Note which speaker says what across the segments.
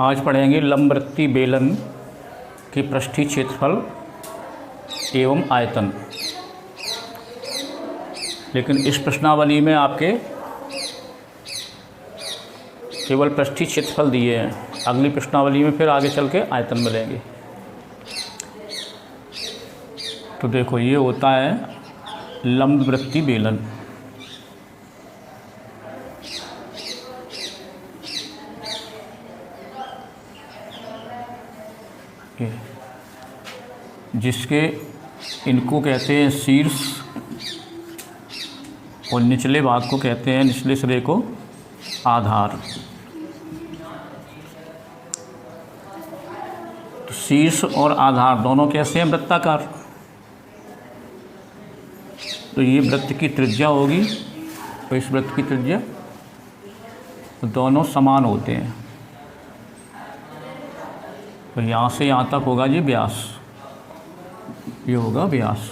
Speaker 1: आज पढ़ेंगे लंबवृत्तीय बेलन के पृष्ठीय क्षेत्रफल एवं आयतन। लेकिन इस प्रश्नावली में आपके केवल पृष्ठीय क्षेत्रफल दिए हैं, अगली प्रश्नावली में फिर आगे चल के आयतन मिलेंगे। तो देखो, ये होता है लंबवृत्तीय बेलन। जिसके इनको कहते हैं शीर्ष और निचले भाग को कहते हैं, निचले सिरे को आधार। तो शीर्ष और आधार दोनों कैसे हैं? वृत्ताकार। तो ये वृत्त की त्रिज्या होगी और इस वृत्त की त्रिज्या, तो दोनों समान होते हैं। तो यहाँ से यहाँ तक होगा जी व्यास, ये होगा व्यास,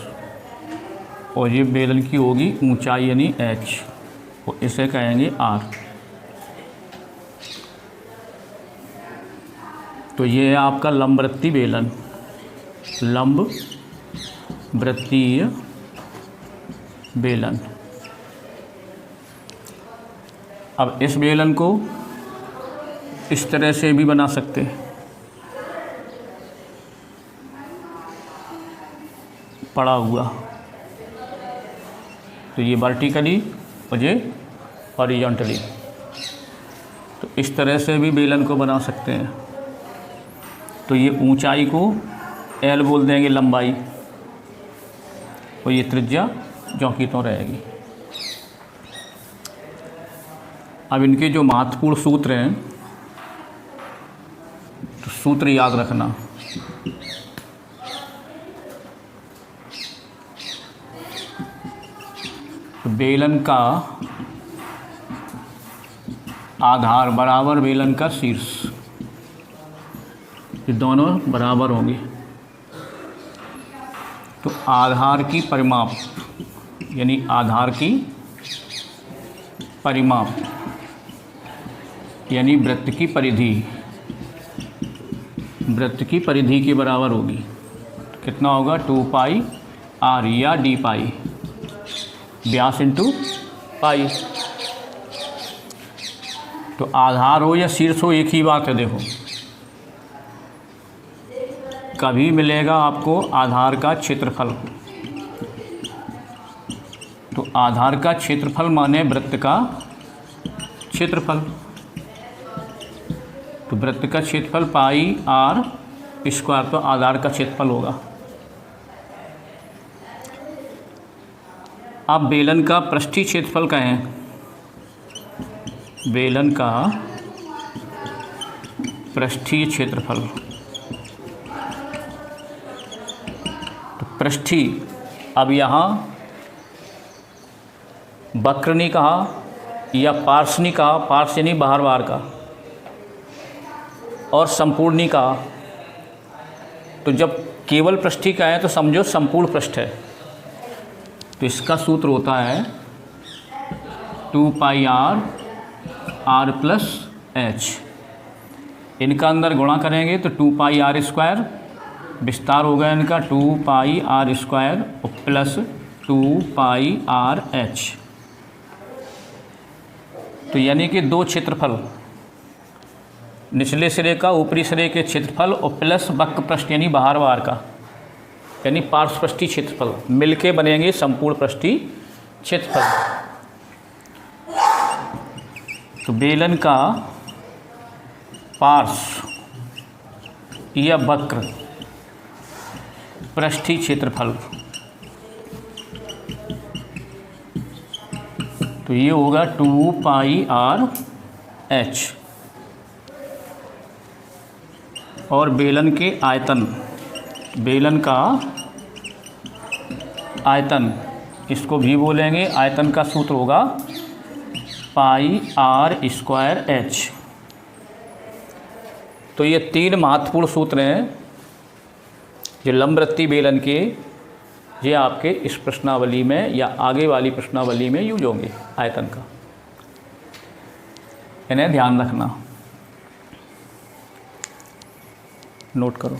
Speaker 1: और ये बेलन की होगी ऊंचाई यानी h, और इसे कहेंगे r। तो ये है आपका लंबवृत्तीय बेलन, लंबवृत्तीय बेलन। अब इस बेलन को इस तरह से भी बना सकते हैं, पड़ा हुआ। तो ये वर्टिकली और ये हॉरिजॉन्टली। तो इस तरह से भी बेलन को बना सकते हैं। तो ये ऊंचाई को L बोल देंगे, लंबाई, और ये त्रिज्या जो की तो रहेगी। अब इनके जो महत्वपूर्ण सूत्र हैं, तो सूत्र याद रखना। तो बेलन का आधार बराबर बेलन का शीर्ष, ये दोनों बराबर होंगे। तो आधार की परिमाप यानी आधार की परिमाप यानी वृत्त की परिधि, वृत्त की परिधि के बराबर होगी। तो कितना होगा? 2 पाई r या d पाई, व्यास इंटू पाई। तो आधार हो या शीर्ष हो, एक ही बात है। देखो, कभी मिलेगा आपको आधार का क्षेत्रफल। तो आधार का क्षेत्रफल माने वृत्त का क्षेत्रफल। तो वृत्त का क्षेत्रफल पाई r स्क्वायर, तो आधार का क्षेत्रफल होगा। आप बेलन का पृष्ठीय क्षेत्रफल कहें, बेलन का पृष्ठीय क्षेत्रफल। तो पृष्ठीय, अब यहाँ वक्र नहीं कहा या पार्श्व नहीं कहा, पार्श्व यानी बाहर बाहर का, और संपूर्ण नहीं कहा। तो जब केवल पृष्ठीय का है तो समझो संपूर्ण पृष्ठ है। तो इसका सूत्र होता है 2 पाई r प्लस h। इनका अंदर गुणा करेंगे तो 2 पाई r स्क्वायर, विस्तार हो गया इनका 2 पाई r स्क्वायर प्लस 2 पाई r h। तो यानी कि दो क्षेत्रफल, निचले सिरे का ऊपरी सिरे के क्षेत्रफल और प्लस वक्र पृष्ठ यानी बाहर बाहर का, यानी पार्श्व पृष्ठीय क्षेत्रफल, मिलके बनेंगे संपूर्ण पृष्ठीय क्षेत्रफल। तो बेलन का पार्श्व या वक्र पृष्ठीय क्षेत्रफल, तो ये होगा 2 पाई r h। और बेलन के आयतन, बेलन का आयतन, इसको भी बोलेंगे, आयतन का सूत्र होगा पाई r स्क्वायर h। तो ये तीन महत्वपूर्ण सूत्र हैं जो लंबवृत्तीय बेलन के, ये आपके इस प्रश्नावली में या आगे वाली प्रश्नावली में यूज होंगे आयतन का, इन्हें ध्यान रखना। नोट करो।